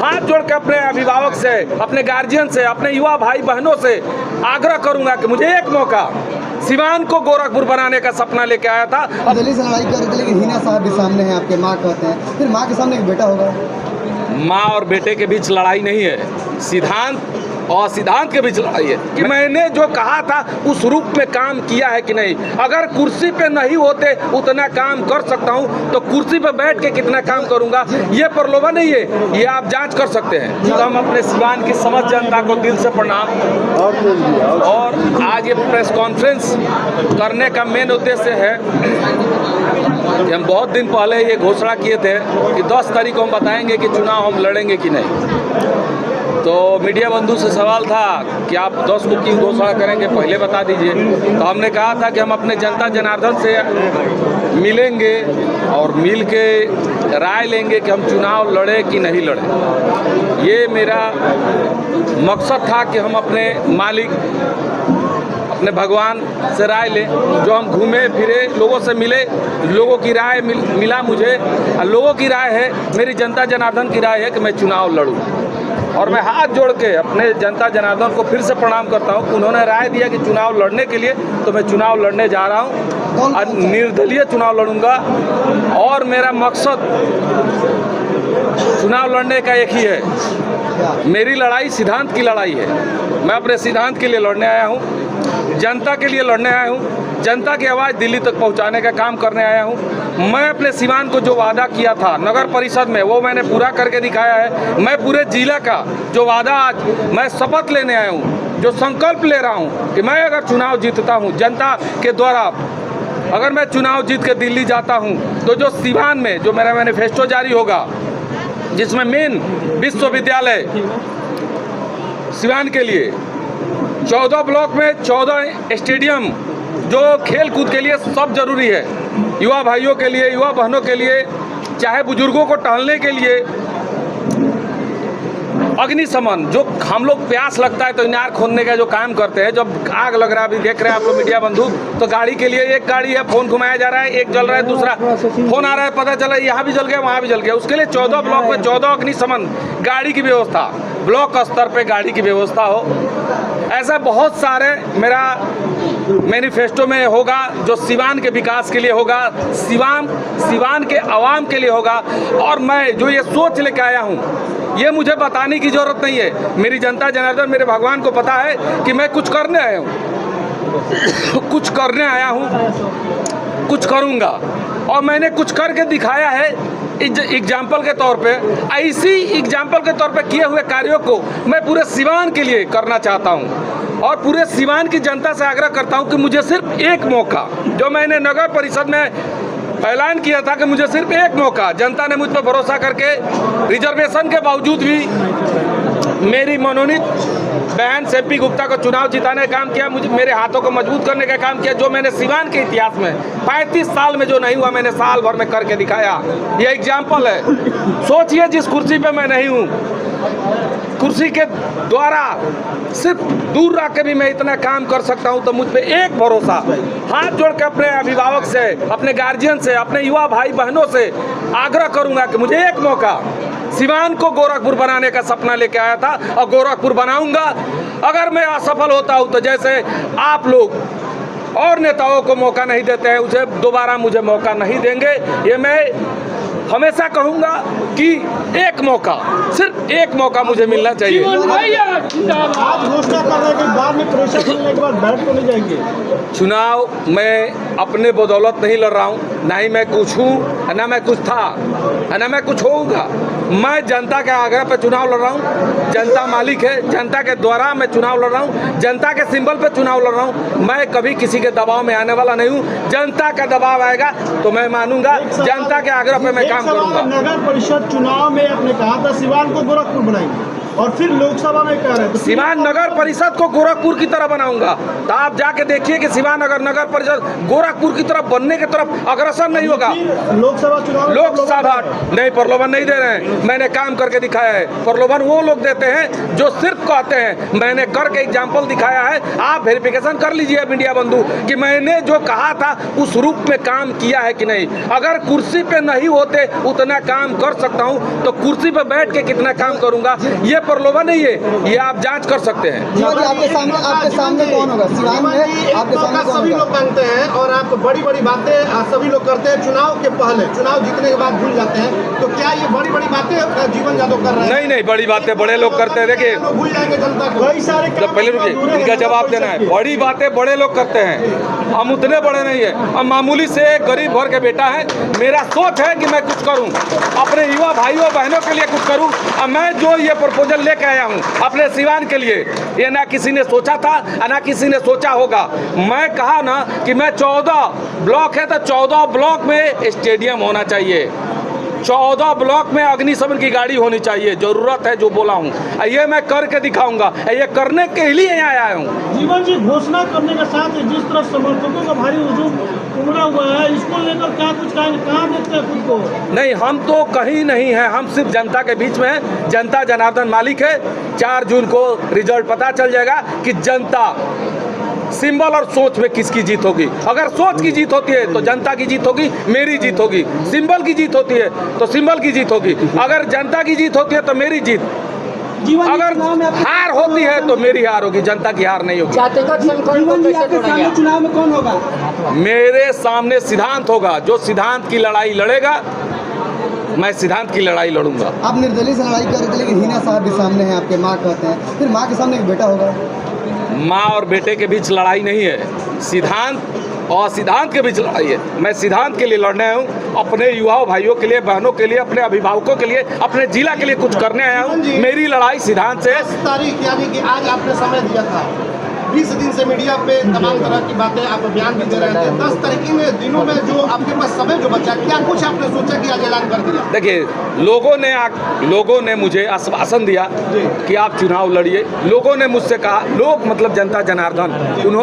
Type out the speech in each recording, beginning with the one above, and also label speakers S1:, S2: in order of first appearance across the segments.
S1: हाथ जोड़ के अपने अभिभावक से, अपने गार्जियन से, अपने युवा भाई बहनों से आग्रह करूंगा कि मुझे एक मौका, सिवान को गोरखपुर बनाने का सपना लेके आया था।
S2: दिल्ली से लड़ाई कर रहे थे, लेकिन हिना साहब भी सामने हैं, आपके माँ कहते हैं, फिर माँ के सामने एक बेटा होगा।
S1: माँ और बेटे के बीच लड़ाई नहीं है, सिद्धांत और सिद्धांत के बीच लड़ाई है कि मैंने जो कहा था उस रूप में काम किया है कि नहीं। अगर कुर्सी पे नहीं होते उतना काम कर सकता हूं तो कुर्सी पे बैठ के कितना काम करूंगा, ये प्रलोभन नहीं है, ये आप जांच कर सकते हैं। तो हम अपने सिवान की समस्त जनता को दिल से प्रणाम, और आज ये प्रेस कॉन्फ्रेंस करने का मेन उद्देश्य है कि हम बहुत दिन पहले ये घोषणा किए थे कि 10 तारीख को हम बताएंगे कि चुनाव हम लड़ेंगे कि नहीं। तो मीडिया बंधु से सवाल था कि आप 10 को क्यों घोषणा करेंगे, पहले बता दीजिए। तो हमने कहा था कि हम अपने जनता जनार्दन से मिलेंगे और मिल के राय लेंगे कि हम चुनाव लड़े कि नहीं लड़े। ये मेरा मकसद था कि हम अपने मालिक, अपने भगवान से राय लें। जो हम घूमे फिरे, लोगों से मिले, लोगों की राय मिला मुझे, और लोगों की राय है, मेरी जनता जनार्दन की राय है कि मैं चुनाव लड़ूं। और मैं हाथ जोड़ के अपने जनता जनार्दन को फिर से प्रणाम करता हूं कि उन्होंने राय दिया कि चुनाव लड़ने के लिए, तो मैं चुनाव लड़ने जा रहा हूं और निर्दलीय चुनाव लड़ूंगा। और मेरा मकसद चुनाव लड़ने का एक ही है, मेरी लड़ाई सिद्धांत की लड़ाई है। मैं अपने सिद्धांत के लिए लड़ने आया हूँ, जनता के लिए लड़ने आया हूँ, जनता की आवाज़ दिल्ली तक पहुँचाने का काम करने आया हूँ। मैं अपने सिवान को जो वादा किया था नगर परिषद में, वो मैंने पूरा करके दिखाया है। मैं पूरे जिला का जो वादा आज मैं शपथ लेने आया हूँ, जो संकल्प ले रहा हूँ कि मैं अगर चुनाव जीतता हूँ जनता के द्वारा, अगर मैं चुनाव जीत के दिल्ली जाता हूँ, तो जो सिवान में जो मेरा मैनिफेस्टो जारी होगा, जिसमें मेन विश्वविद्यालय सिवान के लिए, 14 ब्लॉक में 14 स्टेडियम, जो खेल कूद के लिए सब जरूरी है, युवा भाइयों के लिए, युवा बहनों के लिए, चाहे बुजुर्गों को टहलने के लिए, अग्निशमन, जो हम लोग प्यास लगता है तो इनार खोदने का जो काम करते हैं, जब आग लग रहा है, अभी देख रहे हैं आप लोग मीडिया बंधु, तो गाड़ी के लिए एक गाड़ी है, फोन घुमाया जा रहा है, एक जल रहा है, दूसरा फोन आ रहा है, पता चला यहाँ भी जल गया, वहाँ भी जल गया। उसके लिए 14 ब्लॉक में 14 अग्निशमन गाड़ी की व्यवस्था, ब्लॉक स्तर पे गाड़ी की व्यवस्था हो। ऐसा बहुत सारे मेरा मैनिफेस्टो में होगा, जो सिवान के विकास के लिए होगा, सिवान के आवाम के लिए होगा। और मैं जो ये सोच लेके आया हूँ, ये मुझे बताने की जरूरत नहीं है, मेरी जनता जनार्दन, मेरे भगवान को पता है कि मैं कुछ करने आया हूँ, कुछ करने आया हूँ, कुछ करूँगा। और मैंने कुछ करके दिखाया है एग्जाम्पल के तौर पे। ऐसी एग्जाम्पल के तौर पे किए हुए कार्यों को मैं पूरे सिवान के लिए करना चाहता हूँ, और पूरे सिवान की जनता से आग्रह करता हूँ कि मुझे सिर्फ एक मौका, जो मैंने नगर परिषद में ऐलान किया था कि मुझे सिर्फ एक मौका, जनता ने मुझ पर भरोसा करके रिजर्वेशन के बावजूद भी मेरी मनोनीत बहन सेपी गुप्ता को चुनाव जिताने का काम किया, मुझे मेरे हाथों को मजबूत करने का काम किया। जो मैंने सिवान के इतिहास में 35 साल में जो नहीं हुआ, मैंने साल भर में करके दिखाया। ये एग्जाम्पल है। सोचिए, जिस कुर्सी पे मैं नहीं हूँ, कुर्सी के द्वारा सिर्फ दूर रह के भी मैं इतना काम कर सकता हूं, तो मुझ पे एक भरोसा, हाथ जोड़ के अपने अभिभावक से, अपने गार्जियन से, अपने युवा भाई बहनों से आग्रह करूंगा कि मुझे एक मौका, सिवान को गोरखपुर बनाने का सपना लेके आया था और गोरखपुर बनाऊंगा। अगर मैं असफल होता हूं तो जैसे आप लोग और नेताओं को मौका नहीं देते हैं, उसे दोबारा मुझे मौका नहीं देंगे। ये मैं हमेशा कहूंगा कि एक मौका, सिर्फ एक मौका मुझे मिलना चाहिए।
S3: आज घोषणा करने के बाद में प्रेशर मिलने के बाद बैठ तो नहीं जाएंगे।
S1: चुनाव मैं अपने बदौलत नहीं लड़ रहा हूँ, ना ही मैं कुछ हूँ, ना मैं कुछ था, ना मैं कुछ होऊंगा। मैं जनता के आग्रह पे चुनाव लड़ रहा हूँ, जनता मालिक है, जनता के द्वारा मैं चुनाव लड़ रहा हूँ, जनता के सिंबल पे चुनाव लड़ रहा हूँ। मैं कभी किसी के दबाव में आने वाला नहीं हूँ। जनता का दबाव आएगा तो मैं मानूंगा, जनता के आग्रह पे मैं काम करूंगा।
S3: नगर परिषद चुनाव में आपने कहा था सिवान को गोरखपुर बनाएंगे, और फिर लोकसभा में कह रहे हैं
S1: सिवान नगर परिषद को गोरखपुर की तरह बनाऊंगा। तो आप जाके देखिए कि सिवान नगर परिषद गोरखपुर की तरफ बनने की तरफ अग्रसर नहीं होगा।
S3: लोकसभा चुनाव
S1: लोकसभा नहीं, प्रलोभन नहीं दे रहे हैं, मैंने काम करके दिखाया है। प्रलोभन वो लोग देते हैं जो सिर्फ कहते हैं, मैंने करके एग्जाम्पल दिखाया है। आप वेरिफिकेशन कर लीजिए मीडिया बंधु कि मैंने जो कहा था उस रूप में काम किया है कि नहीं। अगर कुर्सी पे नहीं होते उतना काम कर सकता हूं तो कुर्सी पे बैठ के कितना काम करूंगा, ये प्रलोभन नहीं है, ये आप जांच कर सकते हैं।
S2: आपके सामने कौन होगा सिवान में? आपके सामने कौन
S4: सभी लोग मानते हैं और आप बड़ी बड़ी बातें सभी लोग करते हैं चुनाव के पहले, चुनाव जीतने के बाद भूल जाते हैं। तो क्या ये बड़ी बड़ी बातें जीवन यादव कर रहे हैं?
S1: नहीं, बड़ी बातें बड़े लोग करते हैं। देखिए
S4: भूल जाएंगे जनता को।
S3: कई सारे
S1: जब पहले रुकिए, इनका जवाब देना है। बड़ी बातें बड़े लोग करते हैं, हम उतने बड़े नहीं है। हम मामूली से एक गरीब घर के बेटा है। मेरा सोच है कि मैं कुछ करूं, अपने युवा भाइयों बहनों के लिए कुछ करूं। और मैं जो ये प्रपोजल लेके आया हूं अपने सिवान के लिए, ये ना किसी ने सोचा था ना किसी ने सोचा होगा। मैं कहा ना कि मैं 14 ब्लॉक है तो 14 ब्लॉक में स्टेडियम होना चाहिए, 14 ब्लॉक में अग्निशमन की गाड़ी होनी चाहिए। जरूरत है जो बोला हूँ, ये मैं करके दिखाऊंगा। ये करने के लिए यहाँ आया हूँ।
S3: जीवन जी घोषणा करने के साथ जिस तरह समर्थकों का भारी हुजूम उमड़ा हुआ है, इसको लेकर क्या कुछ कहेंगे? कहाँ देखते हैं खुद को?
S1: नहीं, हम तो कहीं नहीं है, हम सिर्फ जनता के बीच में हैं। जनता जनार्दन मालिक है। 4 जून को रिजल्ट पता चल जाएगा कि जनता सिंबल और सोच में किसकी जीत होगी। अगर सोच की जीत होती है तो जनता की जीत होगी, मेरी जीत होगी। सिंबल की जीत होती है तो सिंबल की जीत होगी। अगर जनता की जीत होती है तो मेरी जीत, अगर हार होती है तो मेरी हार होगी, जनता की हार नहीं होगी।
S3: चुनाव में कौन होगा?
S1: मेरे सामने सिद्धांत होगा। जो सिद्धांत की लड़ाई लड़ेगा, मैं सिद्धांत की लड़ाई लड़ूंगा।
S2: आप निर्दलीय से लड़ाई कर रहे थे, लेकिन हिना साहब भी सामने हैं, आपके माँ कहते हैं, फिर माँ के सामने एक बेटा होगा।
S1: माँ और बेटे के बीच लड़ाई नहीं है, सिद्धांत और सिद्धांत के बीच लड़ाई है। मैं सिद्धांत के लिए लड़ने आया हूँ, अपने युवाओं भाइयों के लिए, बहनों के लिए, अपने अभिभावकों के लिए, अपने जिला के लिए कुछ करने आया हूँ। मेरी लड़ाई सिद्धांत से।
S4: 10 तारीख यानी कि आज आपने समय दिया था, 20 दिन से मीडिया पे तमाम तरह की बातें आप बयान भी दे रहे थे। 10 तारीख इन दिनों में जो आपके पास समय जो बचा, क्या कुछ आपने सोचा कि आज ऐलान कर दिया?
S1: देखिए, लोगों ने मुझे आश्वासन दिया कि आप चुनाव लड़िए। लोगों ने मुझसे कहा, लोग मतलब जनता जनार्दन,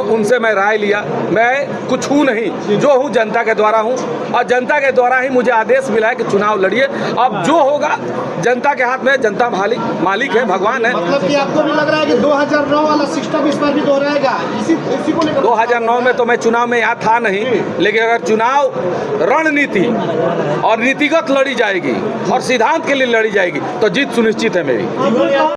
S1: उनसे मैं राय लिया। मैं कुछ हूँ नहीं, जो हूँ जनता के द्वारा हूँ और जनता के द्वारा ही मुझे आदेश मिला है कि चुनाव लड़िए। अब जो होगा जनता के हाथ में, जनता मालिक है, भगवान है।
S4: मतलब कि आपको भी लग रहा है कि 2009 वाला सिस्टम इस पर भी दोहराएगा, इसी को लेकर?
S1: 2009 में तो मैं चुनाव में यहाँ था नहीं, लेकिन अगर चुनाव रणनीति और नीतिगत लड़ी जाएगी और सिद्धांत के लिए लड़ी जाएगी तो जीत सुनिश्चित है मेरी।